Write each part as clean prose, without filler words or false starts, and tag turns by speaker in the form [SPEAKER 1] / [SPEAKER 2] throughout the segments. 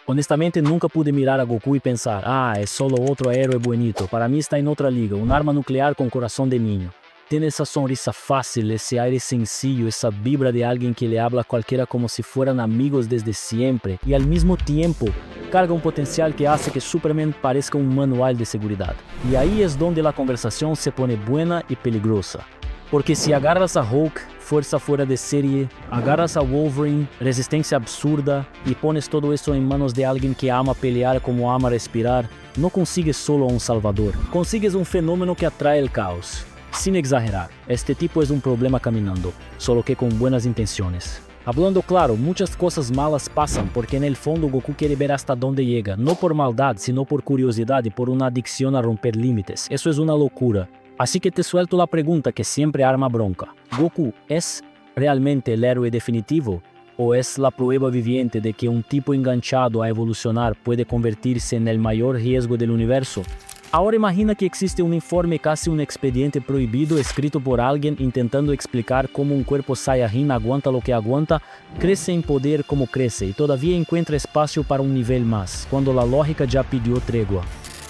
[SPEAKER 1] Honestamente, nunca pude mirar a Goku y pensar, es solo otro héroe bonito, para mí está en otra liga, un arma nuclear con corazón de niño. Tiene esa sonrisa fácil, ese aire sencillo, esa vibra de alguien que le habla a cualquiera como si fueran amigos desde siempre, y al mismo tiempo carga un potencial que hace que Superman parezca un manual de seguridad. Y ahí es donde la conversación se pone buena y peligrosa. Porque si agarras a Hulk, fuerza fuera de serie, agarras a Wolverine, resistencia absurda, y pones todo eso en manos de alguien que ama pelear como ama respirar, no consigues solo a un salvador, consigues un fenómeno que atrae el caos. Sin exagerar, este tipo es un problema caminando, solo que con buenas intenciones. Hablando claro, muchas cosas malas pasan porque en el fondo Goku quiere ver hasta dónde llega, no por maldad, sino por curiosidad y por una adicción a romper límites. Eso es una locura. Así que te suelto la pregunta que siempre arma bronca. ¿Goku es realmente el héroe definitivo? ¿O es la prueba viviente de que un tipo enganchado a evolucionar puede convertirse en el mayor riesgo del universo? Ahora imagina que existe un informe, casi un expediente prohibido, escrito por alguien intentando explicar cómo un cuerpo Saiyajin aguanta lo que aguanta, crece en poder como crece y todavía encuentra espacio para un nivel más, cuando la lógica ya pidió tregua.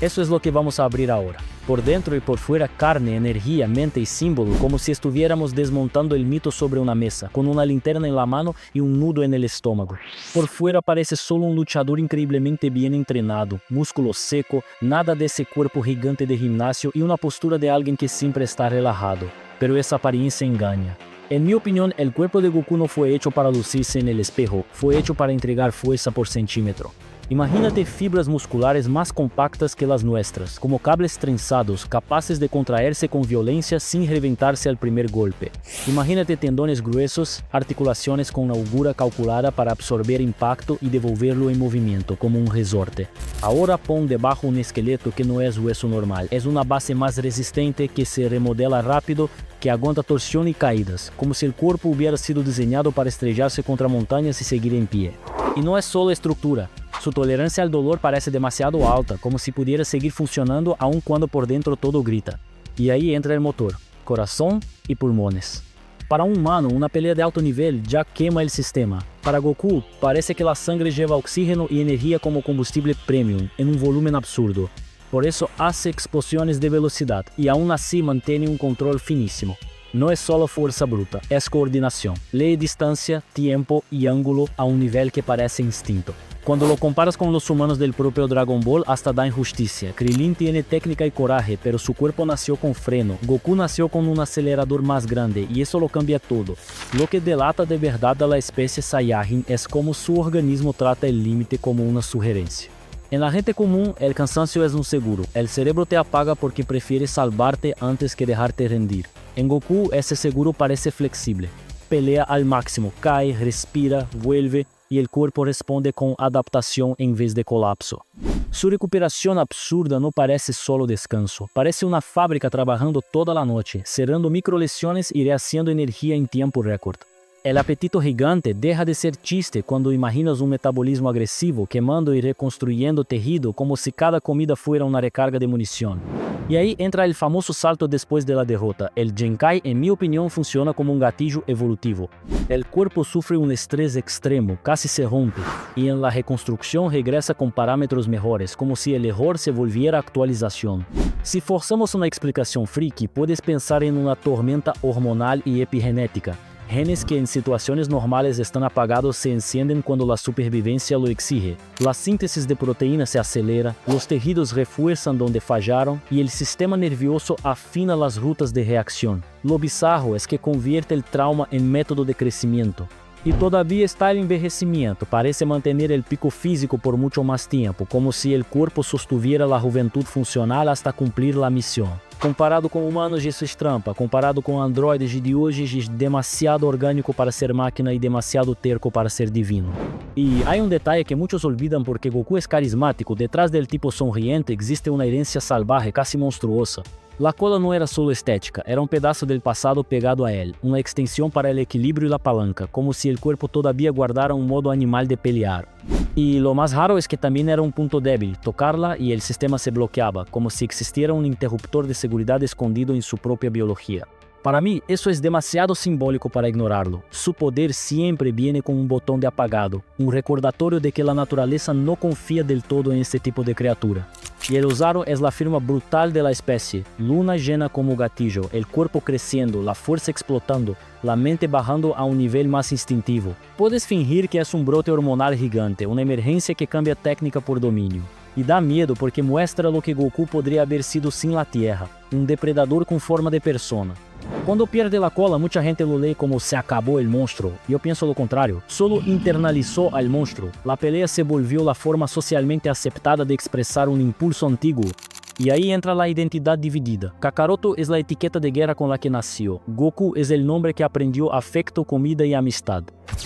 [SPEAKER 1] Eso es lo que vamos a abrir ahora. Por dentro y por fuera, carne, energía, mente y símbolo, como si estuviéramos desmontando el mito sobre una mesa, con una linterna en la mano y un nudo en el estómago. Por fuera parece solo un luchador increíblemente bien entrenado, músculo seco, nada de ese cuerpo gigante de gimnasio y una postura de alguien que siempre está relajado. Pero esa apariencia engaña. En mi opinión, el cuerpo de Goku no fue hecho para lucirse en el espejo, fue hecho para entregar fuerza por centímetro. Imagínate fibras musculares más compactas que las nuestras, como cables trenzados, capaces de contraerse con violencia sin reventarse al primer golpe. Imagínate tendones gruesos, articulaciones con una holgura calculada para absorber impacto y devolverlo en movimiento, como un resorte. Ahora pon debajo un esqueleto que no es hueso normal, es una base más resistente que se remodela rápido, que aguanta torsión y caídas, como si el cuerpo hubiera sido diseñado para estrellarse contra montañas y seguir en pie. Y no es solo estructura. Su tolerancia al dolor parece demasiado alta, como si pudiera seguir funcionando aun cuando por dentro todo grita. Y ahí entra el motor, corazón y pulmones. Para un humano, una pelea de alto nivel ya quema el sistema. Para Goku, parece que la sangre lleva oxígeno y energía como combustible premium, en un volumen absurdo. Por eso hace explosiones de velocidad y aún así mantiene un control finísimo. No es solo fuerza bruta, es coordinación. Lee distancia, tiempo y ángulo a un nivel que parece instinto. Cuando lo comparas con los humanos del propio Dragon Ball, hasta da injusticia. Krillin tiene técnica y coraje, pero su cuerpo nació con freno. Goku nació con un acelerador más grande, y eso lo cambia todo. Lo que delata de verdad a la especie Saiyajin es cómo su organismo trata el límite como una sugerencia. En la gente común, el cansancio es un seguro. El cerebro te apaga porque prefiere salvarte antes que dejarte rendir. En Goku, ese seguro parece flexible. Pelea al máximo, cae, respira, vuelve, y el cuerpo responde con adaptación en vez de colapso. Su recuperación absurda no parece solo descanso, parece una fábrica trabajando toda la noche, cerrando microlesiones y rehaciendo energía en tiempo récord. El apetito gigante deja de ser chiste cuando imaginas un metabolismo agresivo quemando y reconstruyendo tejido como si cada comida fuera una recarga de munición. Y ahí entra el famoso salto después de la derrota. El Genkai, en mi opinión, funciona como un gatillo evolutivo. El cuerpo sufre un estrés extremo, casi se rompe, y en la reconstrucción regresa con parámetros mejores, como si el error se volviera actualización. Si forzamos una explicación friki, puedes pensar en una tormenta hormonal y epigenética. Genes que en situaciones normales están apagados se encienden cuando la supervivencia lo exige. La síntesis de proteínas se acelera, los tejidos refuerzan donde fallaron y el sistema nervioso afina las rutas de reacción. Lo bizarro es que convierte el trauma en método de crecimiento. Y todavía está el envejecimiento, parece mantener el pico físico por mucho más tiempo, como si el cuerpo sostuviera la juventud funcional hasta cumplir la misión. Comparado com humanos, isso é trampa. Comparado com androides de hoje, é demasiado orgânico para ser máquina e demasiado terco para ser divino. E há um detalhe que muitos olvidam porque Goku é carismático. Detrás del tipo sonriente existe uma herencia salvaje casi monstruosa. La cola no era solo estética, era un pedazo del pasado pegado a él, una extensión para el equilibrio y la palanca, como si el cuerpo todavía guardara un modo animal de pelear. Y lo más raro es que también era un punto débil, tocarla y el sistema se bloqueaba, como si existiera un interruptor de seguridad escondido en su propia biología. Para mí, eso es demasiado simbólico para ignorarlo. Su poder siempre viene con un botón de apagado, un recordatorio de que la naturaleza no confía del todo en este tipo de criatura. Y el Ozaru es la firma brutal de la especie, luna llena como gatillo, el cuerpo creciendo, la fuerza explotando, la mente bajando a un nivel más instintivo. Puedes fingir que es un brote hormonal gigante, una emergencia que cambia técnica por dominio. Y da miedo porque muestra lo que Goku podría haber sido sin la Tierra, un depredador con forma de persona. Cuando pierde la cola, mucha gente lo lee como se acabó el monstruo. Yo pienso lo contrario, solo internalizó al monstruo. La pelea se volvió la forma socialmente aceptada de expresar un impulso antiguo. Y ahí entra la identidad dividida. Kakaroto es la etiqueta de guerra con la que nació. Goku es el nombre que aprendió afecto, comida y amistad.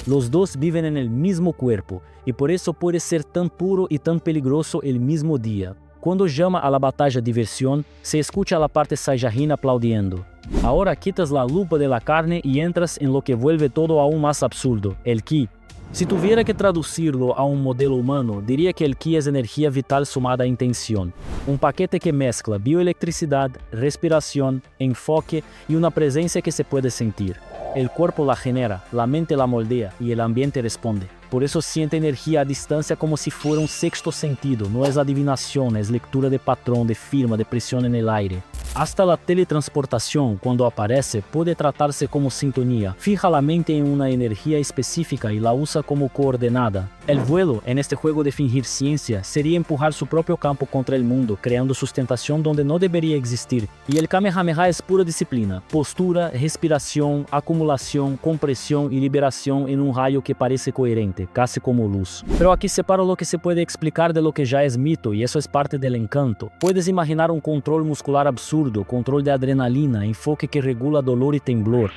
[SPEAKER 1] Los dos viven en el mismo cuerpo, y por eso puede ser tan puro y tan peligroso el mismo día. Cuando llama a la batalla diversión, se escucha a la parte Saiyajin aplaudiendo. Ahora quitas la lupa de la carne y entras en lo que vuelve todo aún más absurdo, el Ki. Si tuviera que traducirlo a un modelo humano, diría que el Ki es energía vital sumada a intención. Un paquete que mezcla bioelectricidad, respiración, enfoque y una presencia que se puede sentir. El cuerpo la genera, la mente la moldea y el ambiente responde. Por eso siente energía a distancia como si fuera un sexto sentido. No es adivinación, es lectura de patrón, de firma, de presión en el aire. Hasta la teletransportación, cuando aparece, puede tratarse como sintonía. Fija la mente en una energía específica y la usa como coordenada. El vuelo, en este juego de fingir ciencia, sería empujar su propio campo contra el mundo, creando sustentación donde no debería existir. Y el Kamehameha es pura disciplina. Postura, respiración, acumulación, compresión y liberación en un rayo que parece coherente, casi como luz. Pero aquí separo lo que se puede explicar de lo que ya es mito, y eso es parte del encanto. Puedes imaginar un control muscular absurdo, control de adrenalina, enfoque que regula dolor y temblor.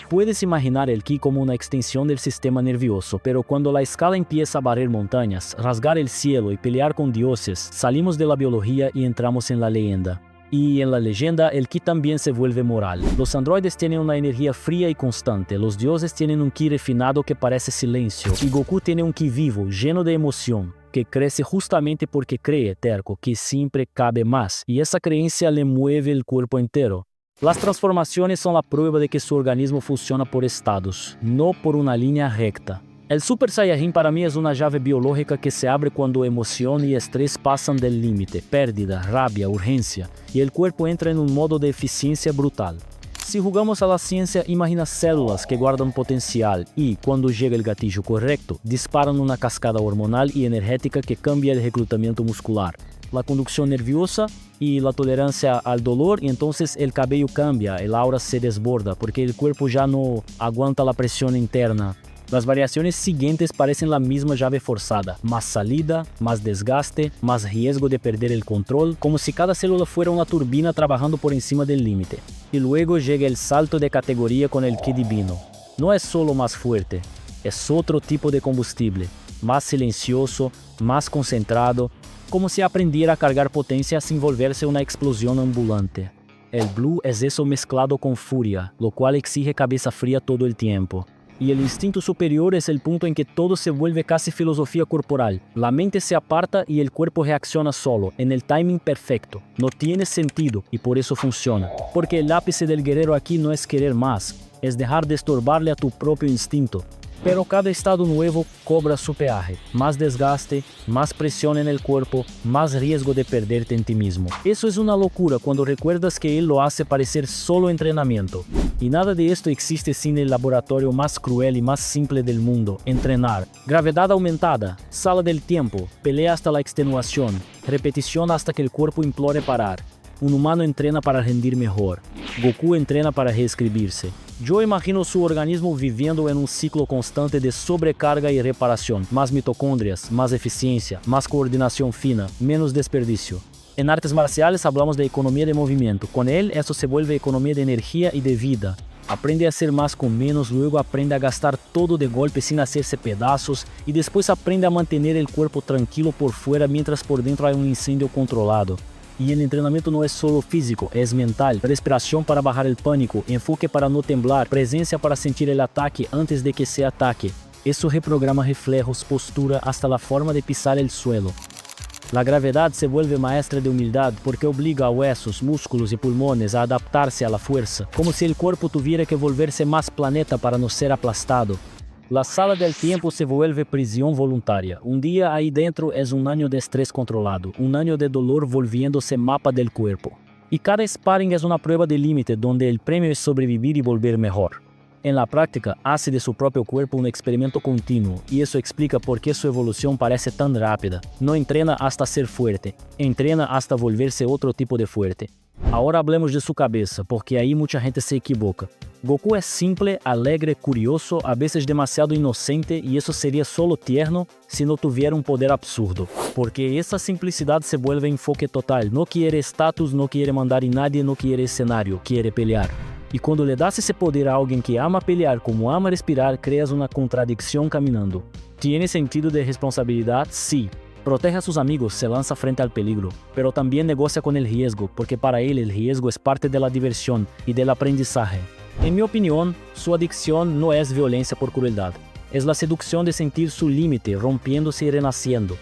[SPEAKER 1] Puedes imaginar el Ki como una extensión del sistema nervioso, pero cuando la escala empieza a barrer montañas, rasgar el cielo y pelear con dioses, salimos de la biología y entramos en la leyenda. Y en la leyenda, el Ki también se vuelve moral. Los androides tienen una energía fría y constante, los dioses tienen un Ki refinado que parece silencio, y Goku tiene un Ki vivo, lleno de emoción, que crece justamente porque cree, terco, que siempre cabe más, y esa creencia le mueve el cuerpo entero. Las transformaciones son la prueba de que su organismo funciona por estados, no por una línea recta. El Super Saiyajin para mí es una llave biológica que se abre cuando emoción y estrés pasan del límite, pérdida, rabia, urgencia, y el cuerpo entra en un modo de eficiencia brutal. Si jugamos a la ciencia, imagina células que guardan potencial y, cuando llega el gatillo correcto, disparan una cascada hormonal y energética que cambia el reclutamiento muscular, la conducción nerviosa y la tolerancia al dolor, y entonces el cabello cambia, el aura se desborda porque el cuerpo ya no aguanta la presión interna. Las variaciones siguientes parecen la misma llave forzada, más salida, más desgaste, más riesgo de perder el control, como si cada célula fuera una turbina trabajando por encima del límite. Y luego llega el salto de categoría con el Ki divino. No es solo más fuerte, es otro tipo de combustible, más silencioso, más concentrado, como si aprendiera a cargar potencia sin volverse una explosión ambulante. El Blue es eso mezclado con furia, lo cual exige cabeza fría todo el tiempo. Y el instinto superior es el punto en que todo se vuelve casi filosofía corporal. La mente se aparta y el cuerpo reacciona solo, en el timing perfecto. No tiene sentido y por eso funciona. Porque el ápice del guerrero aquí no es querer más, es dejar de estorbarle a tu propio instinto. Pero cada estado nuevo cobra su peaje, más desgaste, más presión en el cuerpo, más riesgo de perderte en ti mismo. Eso es una locura cuando recuerdas que él lo hace parecer solo entrenamiento. Y nada de esto existe sin el laboratorio más cruel y más simple del mundo, entrenar. Gravedad aumentada, sala del tiempo, pelea hasta la extenuación, repetición hasta que el cuerpo implore parar. Un humano entrena para rendir mejor. Goku entrena para reescribirse. Yo imagino su organismo viviendo en un ciclo constante de sobrecarga y reparación. Más mitocondrias, más eficiencia, más coordinación fina, menos desperdicio. En artes marciales hablamos de economía de movimiento. Con él, eso se vuelve economía de energía y de vida. Aprende a hacer más con menos, luego aprende a gastar todo de golpe sin hacerse pedazos y después aprende a mantener el cuerpo tranquilo por fuera mientras por dentro hay un incendio controlado. Y el entrenamiento no es solo físico, es mental. Respiración para bajar el pánico, enfoque para no temblar, presencia para sentir el ataque antes de que se ataque. Eso reprograma reflejos, postura, hasta la forma de pisar el suelo. La gravedad se vuelve maestra de humildad porque obliga a huesos, músculos y pulmones a adaptarse a la fuerza, como si el cuerpo tuviera que volverse más planeta para no ser aplastado. La sala del tiempo se vuelve prisión voluntaria. Un día ahí dentro es un año de estrés controlado, un año de dolor volviéndose mapa del cuerpo. Y cada sparring es una prueba de límite donde el premio es sobrevivir y volver mejor. En la práctica, hace de su propio cuerpo un experimento continuo, y eso explica por qué su evolución parece tan rápida. No entrena hasta ser fuerte, entrena hasta volverse otro tipo de fuerte. Ahora hablemos de su cabeza, porque ahí mucha gente se equivoca. Goku es simple, alegre, curioso, a veces demasiado inocente, y eso sería solo tierno si no tuviera un poder absurdo. Porque esa simplicidad se vuelve enfoque total. No quiere estatus, no quiere mandar en nadie, no quiere escenario, quiere pelear. Y cuando le das ese poder a alguien que ama pelear como ama respirar, creas una contradicción caminando. ¿Tiene sentido de responsabilidad? Sí. Protege a sus amigos, se lanza frente al peligro, pero también negocia con el riesgo, porque para él el riesgo es parte de la diversión y del aprendizaje. En mi opinión, su adicción no es violencia por crueldad, es la seducción de sentir su límite, rompiéndose y renaciendo.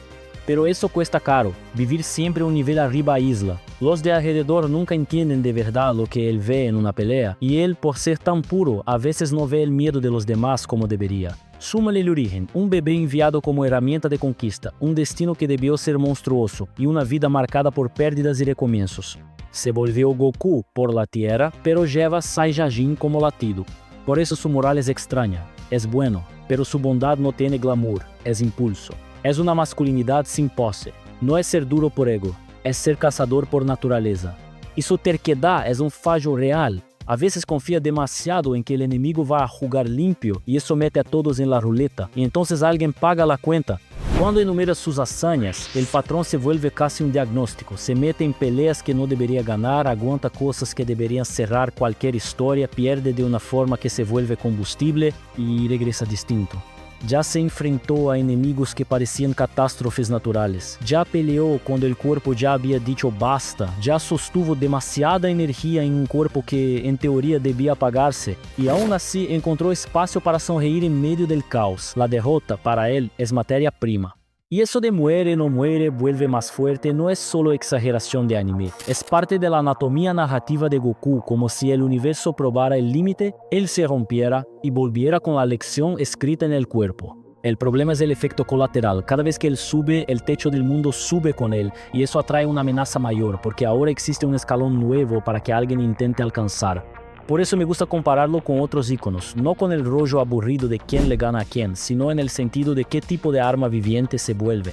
[SPEAKER 1] Pero eso cuesta caro, vivir siempre un nivel arriba aísla. Los de alrededor nunca entienden de verdad lo que él ve en una pelea, y él, por ser tan puro, a veces no ve el miedo de los demás como debería. Súmale el origen, un bebé enviado como herramienta de conquista, un destino que debió ser monstruoso, y una vida marcada por pérdidas y recomienzos. Se volvió Goku por la tierra, pero lleva Saiyajin como latido. Por eso su moral es extraña, es bueno, pero su bondad no tiene glamour, es impulso. Es una masculinidad sin pose, no es ser duro por ego, es ser cazador por naturaleza. Y su terquedad es un fallo real. A veces confía demasiado en que el enemigo va a jugar limpio y eso mete a todos en la ruleta, y entonces alguien paga la cuenta. Cuando enumera sus hazañas, el patrón se vuelve casi un diagnóstico, se mete en peleas que no debería ganar, aguanta cosas que deberían cerrar cualquier historia, pierde de una forma que se vuelve combustible y regresa distinto. Ya se enfrentó a enemigos que parecían catástrofes naturales. Ya peleó cuando el cuerpo ya había dicho basta. Ya sostuvo demasiada energía en un cuerpo que, en teoría, debía apagarse. Y aún así encontró espacio para sonreír en medio del caos. La derrota, para él, es materia prima. Y eso de muere, no muere, vuelve más fuerte no es solo exageración de anime, es parte de la anatomía narrativa de Goku, como si el universo probara el límite, él se rompiera y volviera con la lección escrita en el cuerpo. El problema es el efecto colateral, cada vez que él sube, el techo del mundo sube con él, y eso atrae una amenaza mayor, porque ahora existe un escalón nuevo para que alguien intente alcanzar. Por eso me gusta compararlo con otros íconos, no con el rollo aburrido de quién le gana a quién, sino en el sentido de qué tipo de arma viviente se vuelve.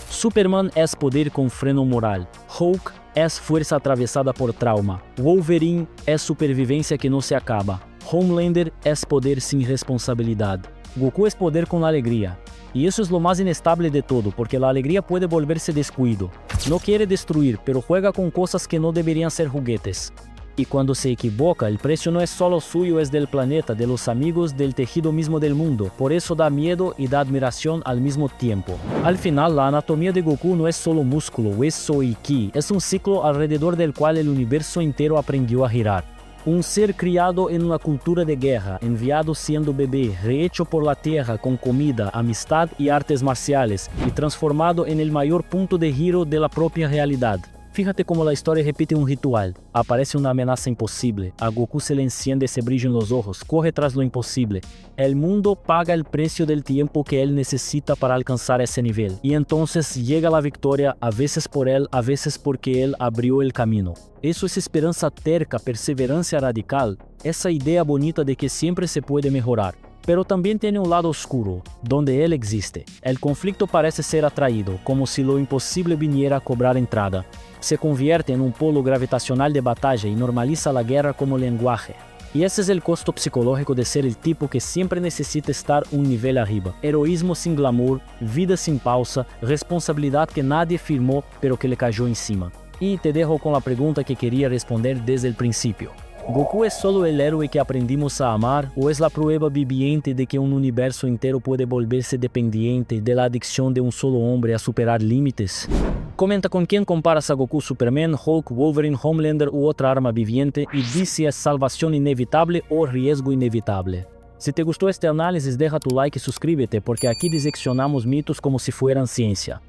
[SPEAKER 1] Superman es poder con freno moral, Hulk es fuerza atravesada por trauma, Wolverine es supervivencia que no se acaba, Homelander es poder sin responsabilidad, Goku es poder con alegría. Y eso es lo más inestable de todo, porque la alegría puede volverse descuido. No quiere destruir, pero juega con cosas que no deberían ser juguetes. Y cuando se equivoca, el precio no es solo suyo, es del planeta, de los amigos, del tejido mismo del mundo. Por eso da miedo y da admiración al mismo tiempo. Al final, la anatomía de Goku no es solo músculo, hueso y ki. Es un ciclo alrededor del cual el universo entero aprendió a girar. Un ser criado en una cultura de guerra, enviado siendo bebé, rehecho por la tierra con comida, amistad y artes marciales, y transformado en el mayor punto de giro de la propia realidad. Fíjate cómo la historia repite un ritual. Aparece una amenaza imposible. A Goku se le enciende ese brillo en los ojos. Corre tras lo imposible. El mundo paga el precio del tiempo que él necesita para alcanzar ese nivel. Y entonces llega la victoria, a veces por él, a veces porque él abrió el camino. Eso es esperanza terca, perseverancia radical. Esa idea bonita de que siempre se puede mejorar. Pero también tiene un lado oscuro, donde él existe. El conflicto parece ser atraído, como si lo imposible viniera a cobrar entrada. Se convierte en un polo gravitacional de batalla y normaliza la guerra como lenguaje. Y ese es el costo psicológico de ser el tipo que siempre necesita estar un nivel arriba. Heroísmo sin glamour, vida sin pausa, responsabilidad que nadie firmó pero que le cayó encima. Y te dejo con la pregunta que quería responder desde el principio. ¿Goku es solo el héroe que aprendimos a amar o es la prueba viviente de que un universo entero puede volverse dependiente de la adicción de un solo hombre a superar límites? Comenta con quién comparas a Goku, Superman, Hulk, Wolverine, Homelander u otra arma viviente y di si es salvación inevitable o riesgo inevitable. Si te gustó este análisis, deja tu like y suscríbete porque aquí diseccionamos mitos como si fueran ciencia.